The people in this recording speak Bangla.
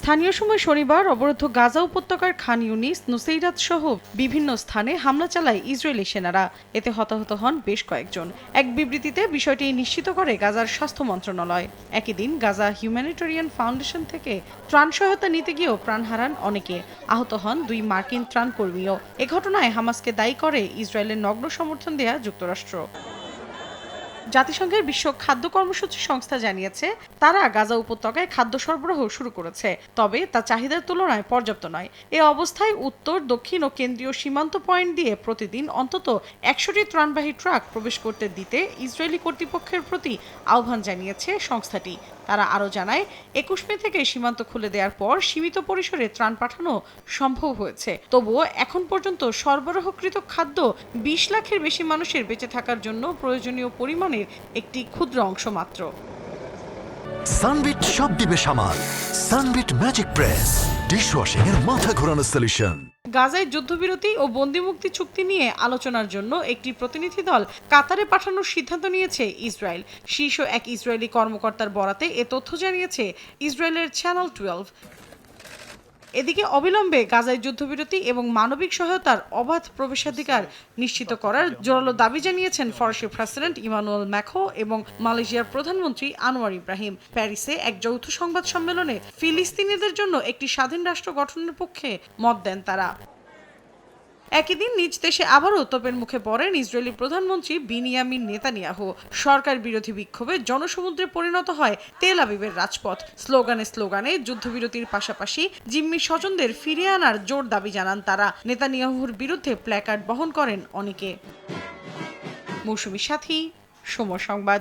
স্থানীয় সময় শনিবার অবরুদ্ধ গাজা উপত্যকার খান ইউনিস, নুসেইরাত সহ বিভিন্ন স্থানে হামলা চালায় ইসরায়েলি সেনারা। এতে হতাহত হন বেশ কয়েকজন। এক বিবৃতিতে বিষয়টি নিশ্চিত করে গাজার স্বাস্থ্য মন্ত্রণালয়। একই দিন গাজা হিউম্যানিটেরিয়ান ফাউন্ডেশন থেকে ত্রাণ সহায়তা নিতে গিয়েও প্রাণ হারান অনেকে। আহত হন 2 মার্কিন ত্রাণকর্মীও। এ ঘটনায় হামাসকে দায়ী করে ইসরায়েলের নগ্ন সমর্থন দেয়া যুক্তরাষ্ট্র। জাতিসংঘের বিশ্ব খাদ্য কর্মসূচি সংস্থা জানিয়েছে, তারা গাজা উপত্যকায় খাদ্য সরবরাহ শুরু করেছে, তবে তা চাহিদার তুলনায় পর্যাপ্ত নয়। এ অবস্থায় উত্তর, দক্ষিণ ও কেন্দ্রীয় সীমান্ত পয়েন্ট দিয়ে প্রতিদিন অন্তত 100টি ত্রাণবাহী ট্রাক প্রবেশ করতে দিতে ইসরায়েলি কর্তৃপক্ষের প্রতি আহ্বান জানিয়েছে সংস্থাটি। তারা আরও জানায়, 21 মে থেকে সীমান্ত খুলে দেওয়ার পর সীমিত পরিসরে ত্রাণ পাঠানো সম্ভব হয়েছে। তবুও এখন পর্যন্ত সরবরাহকৃত খাদ্য 20 লাখের বেশি মানুষের বেঁচে থাকার জন্য প্রয়োজনীয় পরিমাণের একটি ক্ষুদ্র অংশ মাত্র। সানবিট সব দিবে সামাল। সানবিট ম্যাজিক প্রেস ডিশওয়াশিং এর মাথা ঘোরানো সলিউশন। গাজায় যুদ্ধবিরতি ও বন্দিমুক্তি চুক্তি নিয়ে আলোচনার জন্য একটি প্রতিনিধি দল কাতারে পাঠানোর সিদ্ধান্ত নিয়েছে ইসরায়েল। শীর্ষ এক ইসরায়েলি কর্মকর্তার বরাতে এ তথ্য জানিয়েছে ইসরায়েলের চ্যানেল 12। এদিকে অবিলম্বে গাজায় যুদ্ধবিরতি এবং মানবিক সহায়তার অবাধ প্রবেশাধিকার নিশ্চিত করার জোরালো দাবি জানিয়েছেন ফরাসি প্রেসিডেন্ট ইমানুয়েল ম্যাক্রো এবং মালয়েশিয়ার প্রধানমন্ত্রী আনোয়ার ইব্রাহিম। প্যারিসে এক যৌথ সংবাদ সম্মেলনে ফিলিস্তিনিদের জন্য একটি স্বাধীন রাষ্ট্র গঠনের পক্ষে মত দেন তারা। একই দিন নিজ দেশে আবারও তোপের মুখে পড়েন ইসরায়েলি প্রধানমন্ত্রী বিনিয়ামিন নেতানিয়াহু। সরকার বিরোধী বিক্ষোভে জনসমুদ্রে পরিণত হয় তেল আবিবের রাজপথ। স্লোগানে যুদ্ধবিরতির পাশাপাশি জিম্মি স্বজনদের ফিরিয়ে আনার জোর দাবি জানান তারা। নেতানিয়াহুর বিরুদ্ধে প্ল্যাকার্ড বহন করেন অনেকে। মৌসুমী সাথী, সময় সংবাদ।